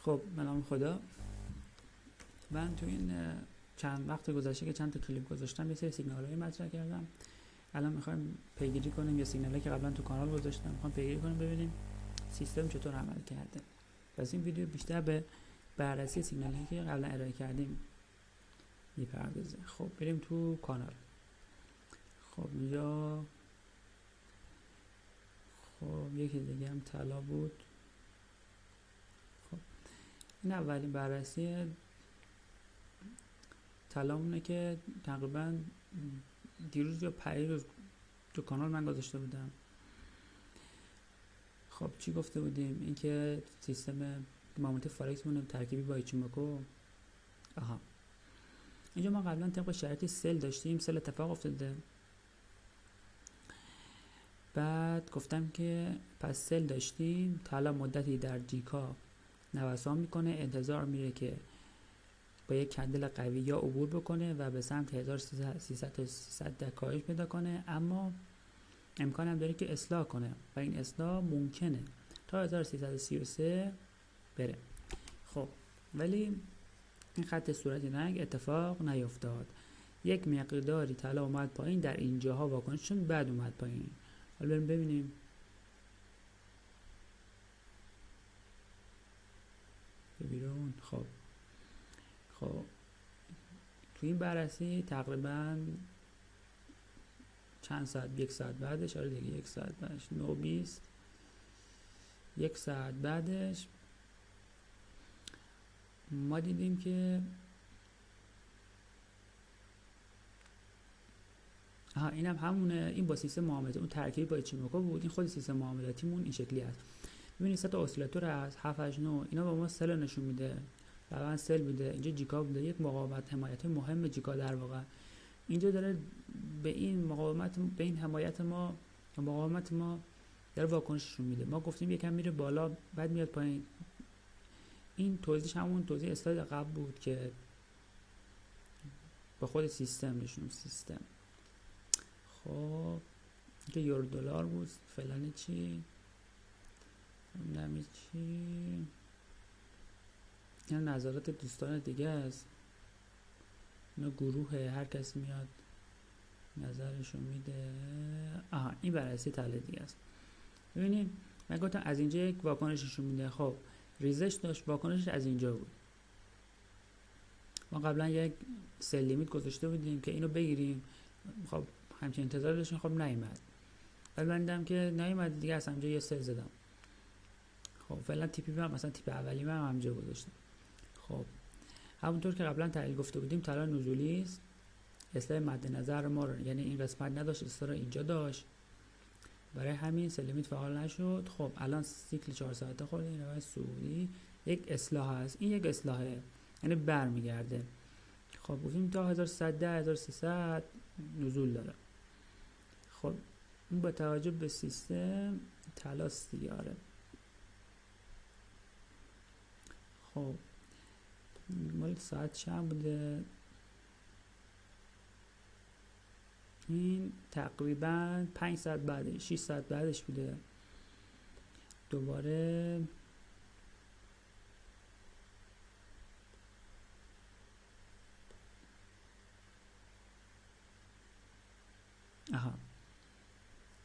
خب منم خدا. من تو این چند وقت گذشته که چند تا کلیپ گذاشتم یه سری سیگنال‌های مطرح کردم. الان می‌خوایم پیگیری کنیم یا سیگنالی که قبلا تو کانال گذاشتم می‌خوام پیگیری کنیم ببینیم سیستم چطور عمل کرده. پس این ویدیو بیشتر به بررسی سیگنالی که قبلا ارائه کردیم میپردازه. خب بریم تو کانال. خب اینجا یکی دیگه هم طلا بود. خب این اولین بررسی طلامونه که تقریبا دیروز یا پریروز تو کانال من گذاشته بودم. خب چی گفته بودیم؟ اینکه سیستم ماموت فارکس مون ترکیبی با ایچیموکو. اینجا ما قبلا طبق شرایط سل داشتیم، سل اتفاق افتاده. بعد گفتم که پس سل داشتیم، طلا مدتی در جیکا نوسان میکنه، انتظار میره که با یک کندل قوی یا عبور بکنه و به سمت 1300 تا 300 کاهش پیدا کنه، اما امکان هم داره که اصلاح کنه و این اصلاح ممکنه تا 1333 بره. خب ولی این خط صورتی رنگ اتفاق نیفتاد. یک مقداری طلا اومد پایین، در اینجاها واکنش شد، بعد اومد پایین. حالا بریم ببینیم. ببینون. خب تو این بررسی تقریبا چند ساعت، یک ساعت بعدش، آره دیگه یک ساعت بعدش 9:20، یک ساعت بعدش ما دیدیم که اینم همونه. این با سیستم معاملاتی، اون ترکیب با ایچیموکو بود. این خود سیستم معاملاتیمون این شکلی هست. ببینید سه تا اسیلاتور هست، 7 8 9. اینا با ما سل نشون میده. واقعا سل بوده. اینجا جیکا بوده، یک مقاومت حمایت مهم جیکا در واقع. اینجا داره به این مقاومت، به این حمایت ما، مقاومت ما داره واکنششون میده. ما گفتیم یکم میره بالا بعد میاد پایین. این توضیحش همون توضیح اسلاید قبل بود که با خود سیستم نشون سیستم. خب اینجا یورو دلار بود. فعلا چی؟ نمی چی؟ این نظرات دوستان دیگه است. اینا گروه، هر کسی میاد نظرشو میده. این بررسی طلا دیگه است. ببینید من گفتم از اینجا یک واکنششون میده. خب ریزش داشت، واکنشش از اینجا بود. ما قبلا یک سل لیمیت گذاشته بودیم که اینو بگیریم. خب همچین انتظار داشتیم، خب نیومد. ولی من دیدم که نیومد دیگه، از همونجا یه سل زدم. خب فعلا تیپی من مثلا تیپ اولی من همونجا گذاشتم. خب همونطور که قبلا تحلیل گفته بودیم طلا نزولی است. اصلاح مد نظر ما رو، یعنی این قسمت نداشت، اصلاح اینجا داشت، برای همین سل لیمیت فعال نشد. خب الان سیکل 4 ساعته خورده، این روش سعودی یک اصلاح هست. این یک اصلاحه، یعنی برمیگرده. خب گفتیم تا 1110 1300 نزول داره. خب این با توجه به سیستم طلاست دیگه. آره. خب مال ساعت چند بوده؟ این تقریبا 5 ساعت بعدش، 6 ساعت بعدش بوده. دوباره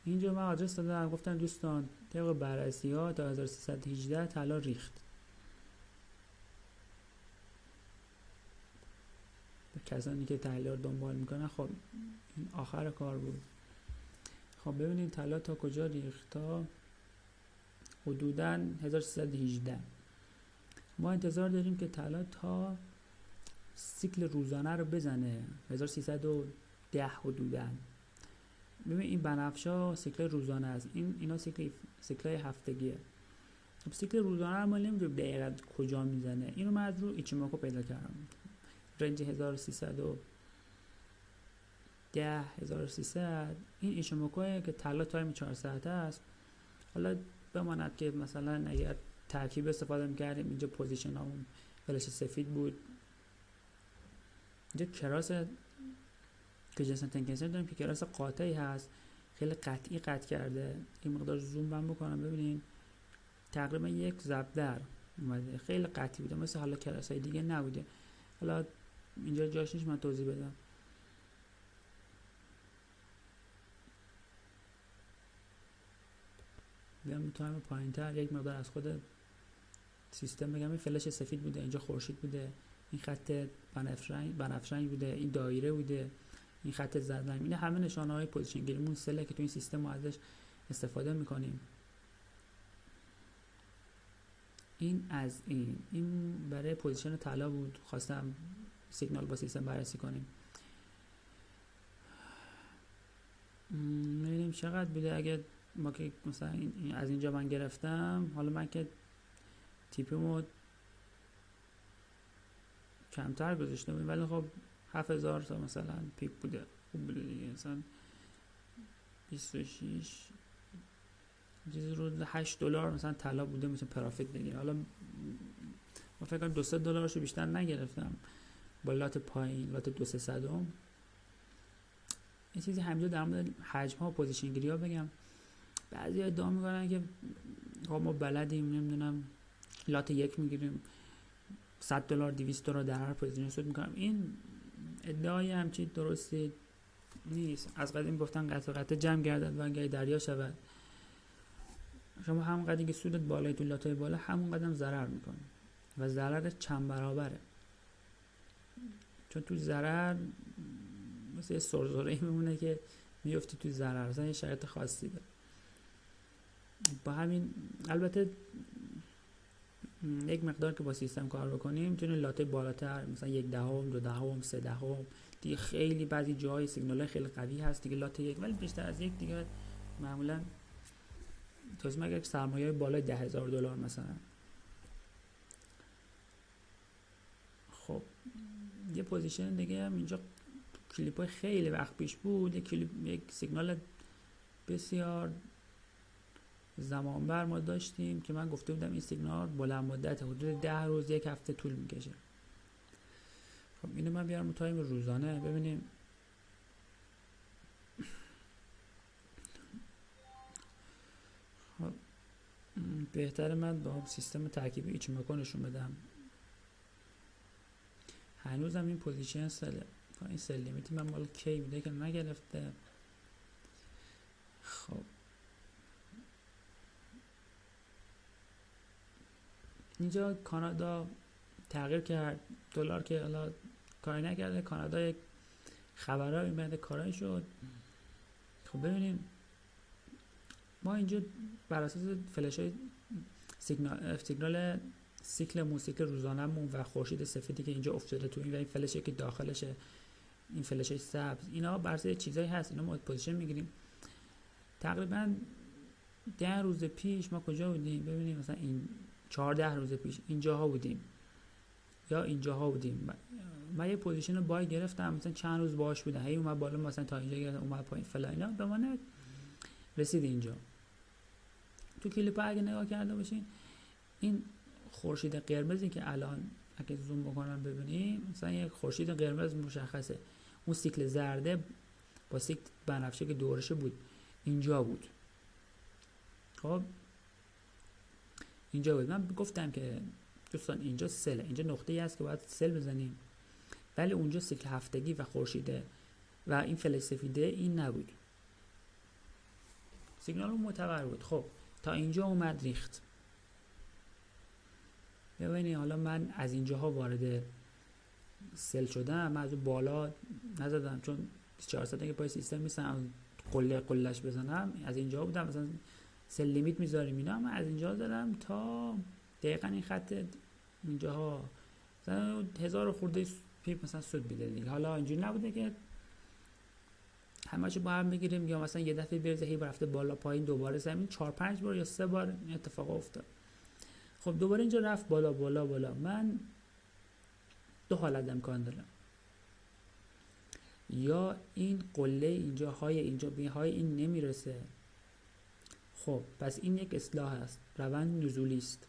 اینجا من آدرس دادم، گفتم دوستان طبق بررسی ها تا 1318 طلا ریخت. کسانی که تحلیل رو دنبال میکنن، خب این آخر کار بود. خب ببینید طلا تا کجا ریخت؟ تا حدوداً 1318. ما انتظار داریم که طلا تا سیکل روزانه رو بزنه 1310 حدوداً. ببین این بنفشا سیکل روزانه است، اینا سیکل هفتگیه. خب سیکل روزانه رو ما نمیدونیم دقیقاً کجا میزنه. اینو من از رو ایچیموکو پیدا کردم، رنج 1310 1300. این ایچیموکوه که طلا تایم 4 ساعته است. حالا بماند که مثلا اگر ترکیب استفاده میکردیم، اینجا پوزیشن همون فلش سفید بود. اینجا کراس که جنسن تنکنسر داریم که کراس قاطعی هست، خیلی قطعی قطع کرده. این مقدار زوم بکنم ببینین تقریبا یک ضرب در اومده، خیلی قطعی بوده، مثل حالا کلاسای دیگه نبوده. حالا اینجا جاش نیست من توضیح بدم. بیام تایم پایین‌تر یک مقدار از خود سیستم بگم. این فلش سفید بوده، اینجا خورشید بوده، این خط بنفشنگ بوده، این دایره بوده، این خط زرد. این همه نشانه‌های پوزیشن گیریمون سله که تو این سیستم ما ازش استفاده می‌کنیم. این از این برای پوزیشن طلا بود، خواستم سیگنال با سیستم بررسی کنیم. ببینیم چقدر بوده. اگه ما که مثلا از اینجا من گرفتم، حالا من که تیپمو کمتر گذاشته بودیم، ولی خب 7000 تا مثلا پیپ بوده، خوب بوده دیگه. مثلا 26 چیز رو $8 مثلا طلا بوده، میشه پرافیت بگیر. حالا من فکر کنم 2-3 دلارشو بیشتر نگرفتم با لات پایین، لات 200 این چیزی همینجا در مورد حجم ها و پوزیشن گیری ها بگم. بعضی ادعا میکنن که ما بلدیم، نمیدونم لات 1 میگیریم $100 $200 در هر پوزیشن سود میکنم. این ادعای همچین درستی نیست. از قدیم گفتن قطع جمع گردد و انگاری دریا شود. شما هم قدری که سودت بالای تو لاتای بالا، همون قدم ضرر میکنی و ضرر چند برابره. چون تو ضرر مثل سرزوره‌ای میمونه که میفتی تو ضرر، مثلا یه شرایط خاصی داره. با همین البته یک مقدار که با سیستم کار بکنیم، میتونیم لات بالاتر مثلا 1/10 2/10 3/10 دیگه، خیلی بعضی جای سیگنال خیلی قوی هست دیگه لات 1، ولی بیشتر از 1 دیگه معمولا توضیح مگر سرمایه بالای $10,000 مثلا. خب یه پوزیشن دیگه هم اینجا کلیپای خیلی وقت پیش بود، یک سیگنال بسیار زمان بر ما داشتیم که من گفته بودم این سیگنال بلند مدت حدود 10 روز 1 هفته طول میکشه. خب اینو من بیارم تایم روزانه ببینیم. خب بهتره من با سیستم ترکیب ایچیموکو نشون بدم. هنوزم این پوزیشن سله، این سل لیمیت من مال کی بوده که نگرفته. خب اینجا کانادا تغییر کرد، دلار که حالا کاری نکرده، کانادا یک خبرهای بعد کارایی شد. خب ببینیم ما اینجا بر اساس فلش های سیگنال سیکل موسیقی روزانه‌مون و خورشید سفیدی که اینجا افتاده تو این و این فلشه که داخلشه، این فلش های سبز، اینا بر اساس چیزایی هست، اینا ما پوزیشن میگیریم. تقریبا 10 روز پیش ما کجا بودیم؟ ببینیم مثلا این 14 روز پیش اینجاها بودیم یا اینجاها بودیم. من یه پوزیشن رو بای گرفتم، مثلا چند روز باهاش بودم، هی اومد بالا مثلا تا اینجا گرفتم، اومد پایین فلان، اینا به من رسید اینجا. تو کلیپ اگه نگاه کرده باشین، این خورشید قرمزی که الان اگه زوم بکنم ببینیم، مثلا یه خورشید قرمز مشخصه، اون سیکل زرده با سیکل بنفشه که دورشه بود اینجا بود. خب اینجا بود. من گفتم که دوستان اینجا سله، اینجا نقطه‌ای هست که باید سل بزنیم، ولی اونجا سیکل هفتگی و خورشیده و این فلش سفیده این نبود، سیگنال معتبر بود. خب تا اینجا اومد ریخت. ببینید حالا من از اینجاها وارد سل شدم، من از بالا نزدم چون 400 که پای سیستم نیستم قلهش بزنم، از اینجا بودم مثلا سل لیمیت میذاریم اینا، من از اینجا زدم تا دقیقاً این خط اینجاها مثلا 1000 خورده پیپ مثلا سود بیده دیگه. حالا اینجوری نبوده که همه‌شو با هم بگیریم یا مثلا یه دفعه بریزه هی رفته بالا پایین دوباره زمین 4-5 بار یا 3 بار این اتفاق افتاد. خب دوباره اینجا رفت بالا بالا بالا. من دو حالت امکان دارم، یا این قله اینجا به های این نمیرسه، خب پس این یک اصلاح است، روند نزولی است،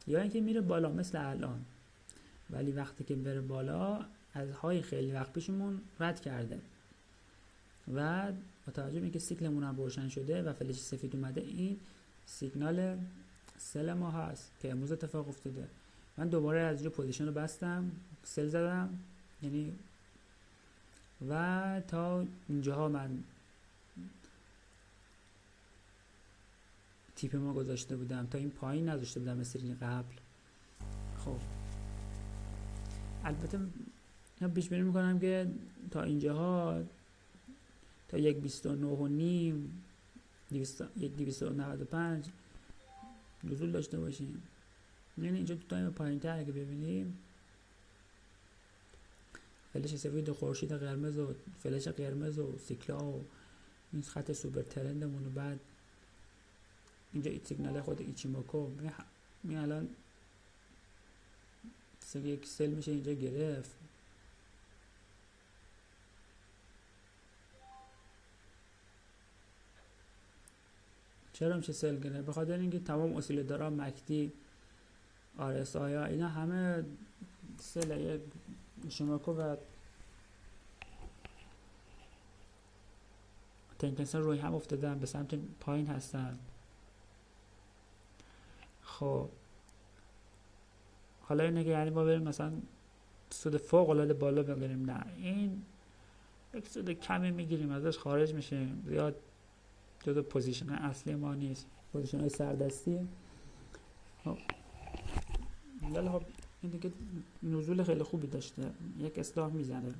یا اینکه میره بالا مثل الان، ولی وقتی که بره بالا از های خیلی وقت پیشمون رد کرده و با توجه به اینکه سیکلمون هم روشن شده و فلش سفید اومده، این سیگنال سل ما هست که امروز اتفاق افتاده. من دوباره از اینجا پوزیشن رو بستم، سل زدم، یعنی و تا اینجاها من تیپ ما گذاشته بودم، تا این پایین نذاشته بودم مثل این قبل. خب البته من پیش بینی میکنم که تا اینجاها تا 1.29.5 1.295 نزول داشته باشیم. یعنی اینجا تو تایم پایین تر اگه ببینیم فلش سفید و خورشید قرمز و فلش قرمز و سیکلا و این خط سوپر ترندمون، و بعد اینجا سیگنال خود ایچیموکو می الان یک سل میشه اینجا گرفت. چرا میشه سل گرفت؟ به خاطر اینکه تمام اسیلاتورها مکتی RSI ها اینا همه سل ایچیموکو و تنکنسن روی هم افتادن، به سمت پایین هستن. خب حالا اینه که یعنی ما بریم مثلا سود فوق العاده بالا بگیریم؟ نه، این یک سود کمی میگیریم ازش خارج میشیم، زیاد جزو پوزیشن اصلی ما نیست، پوزیشن های سردستی. خب ولی خب این دیگه نزول خیلی خوبی داشته، یک اصلاح میزنه،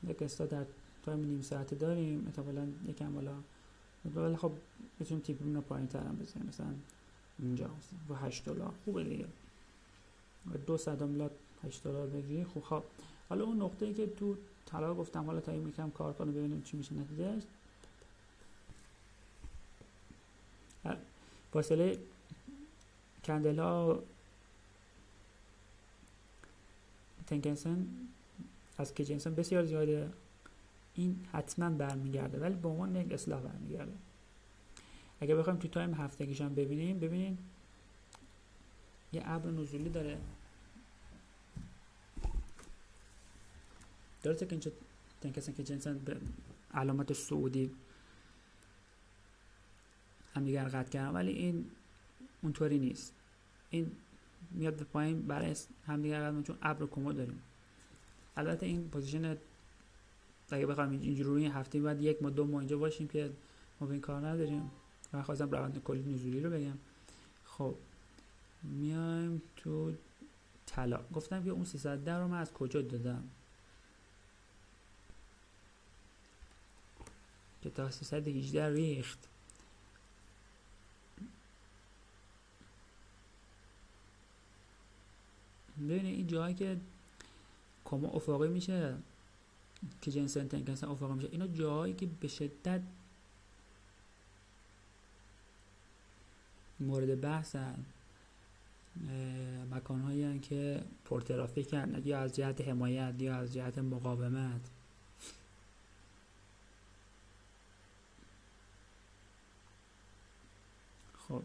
یک اصلاح در تایم نیم ساعته داریم احتمالاً یکم بالا، ولی خب میتونیم تیپمون رو پایین تر هم بزنیم، مثلا اینجا با $8 خوبه دیگه، $0.02 $8 بگیری. خب حالا اون نقطه‌ای که تو طلا گفتم حالا تا این یکم کار کنه ببینیم چی میشه نتیجهش. فاصله کندل ها تنکنسن از کیجنسن بسیار زیاده، این حتما برمیگرده ولی به عنوان یک اصلاح برمیگرده. اگه بخوایم تو تایم هفتگیش هم ببینیم، ببینین یه ابر نزولی داره، درسته که اینجا تنکنسن که جنسن به علامت سعودی هم دیگر قطع کردن، ولی این اونطوری نیست، این میاد به پایین برای هم دیگر قطع، چون ابر کمو داریم. البته این پوزیشن اگه بخوایم اینجوری روی هفته بعد 1 ماه 2 ماه اینجا باشیم که ما به این کار نداریم. من خواستم روند کلی نزولی رو بگم. خب میایم تو طلا، گفتم که اون 310 رو من از کجا دادم که تا 318 ریخت. ببینید این جایی که کما افقی میشه که جنسن تنکنسن افقی میشه، اینا جایی که به شدت مورد بحثن، مکانهایی هستند که پرترافیکن، یا از جهت حمایت یا از جهت مقاومت. خب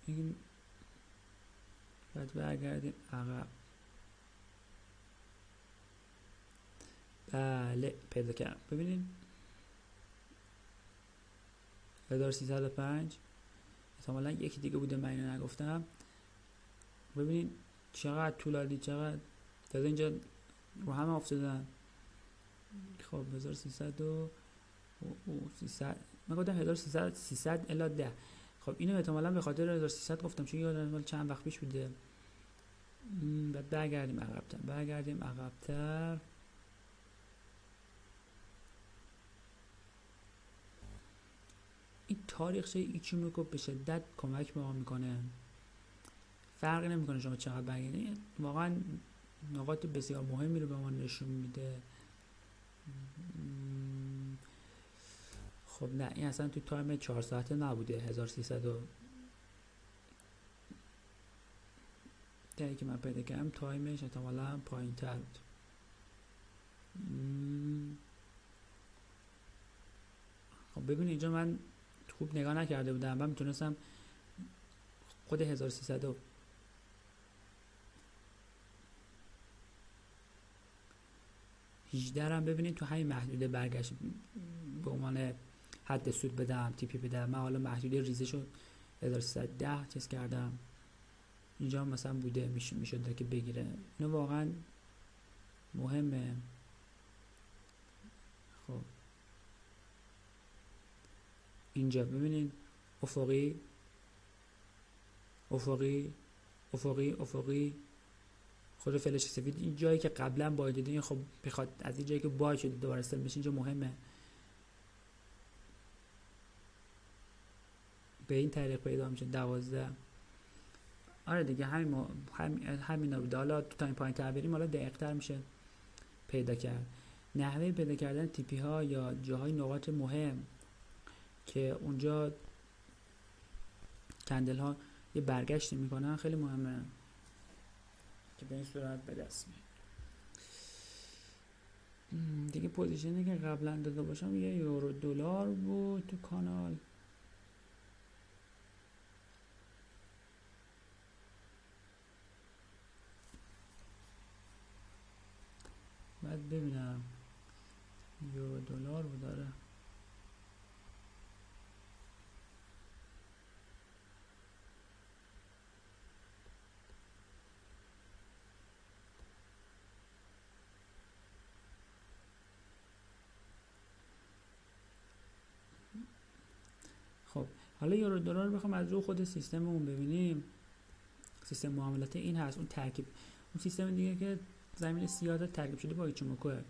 این باید برگردیم عقب. بله پیدا کردم. ببینید 1305 احتمالا یکی دیگه بوده من اینو نگفتم. ببینید چقدر طولانی، چقدر تازه اینجا رو همه افتادن. خب 1300 و 300 من گفتم 1300 300 الی 10. خب اینو احتمالا به خاطر 1300 گفتم چون یادم چند وقت پیش بوده. بعد برگردیم عقب‌تر. این تاریخچه ایچیموکو به شدت کمک به ما میکنه. فرقی نمیکنه شما چقدر برگردید، واقعا نقاط بسیار مهمی رو به ما نشون میده. خب نه این اصلا تو تایم 4 ساعته نبوده. 1300 تایی که من پیدا کردم تایمش احتمالا پایین تر بود. خب ببین اینجا من خوب نگاه نکرده بودم، من میتونستم خود 1300 18 هم ببینید تو همین محدوده برگشت به عنوان حد سود بدم، TP بدم. من حالا محدوده ریزش رو 1310 چیز کردم، اینجا مثلا بوده میشد که بگیره. اینو واقعا مهمه. خب اینجا ببینید افقی افقی افقی افقی خود فلش سفید، این جایی که قبلا باید دیدین، خب بخواد از این جایی که باید شده دوباره استل بشه، اینجا مهمه. به این طریق پیدا میشه 12. آره دیگه همین رو حالا تو تایم پایین تر بریم حالا دقیق تر میشه پیدا کرد. نحوه پیدا کردن تیپی ها یا جاهای نقاط مهم که اونجا کندل ها یه برگشتی میکنن خیلی مهمه که به این صورت به دست میاد. دیگه پوزیشنی که قبلا داده باشم یه یورو دلار بود تو کانال. بعد ببینم یورو دلار بود داره. خب حالا یورو دلار رو بخوام از رو خود سیستممون ببینیم، سیستم معاملات این هست. اون ترکیب، اون سیستم دیگه که زمین سیاه ترکیب شده با ایچیموکوه.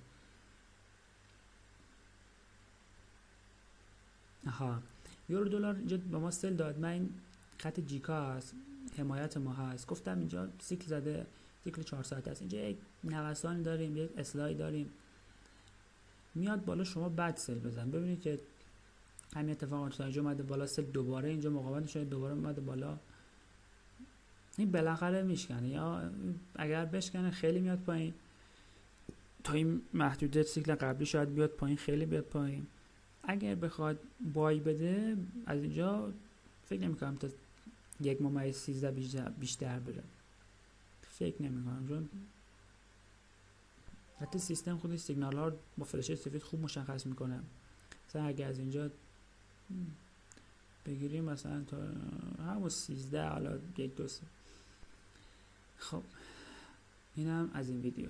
آها، یورو دلار اینجا با ما سل داد. من این خط جیکا هست، حمایت ما هست، گفتم اینجا سیکل زده، سیکل 4 ساعت هست. اینجا یک نوسانی داریم، یک اصلاحی داریم، میاد بالا. شما بعد سل بزن، ببینید که همین اتفاق تا اینجا اومده بالا، سل دوباره اینجا مقاومت شده، دوباره اومده بالا. این بالاخره میشکنه، یا اگر بشکنه خیلی میاد پایین تا این محدوده سیکل قبلی شاید بیاد پایین، خیلی بیاد پایین. اگر بخواد بای بده از اینجا فکر نمی‌کنم تا 1.13 بیشتر بره، فکر نمی‌کنم، چون حتی سیستم خودش سیگنال ها با فلش سفید خوب مشخص میکنه. مثلا اگه از اینجا بگیریم مثلا تا همون 13 حالا 1 2 3. خب اینم از این ویدیو.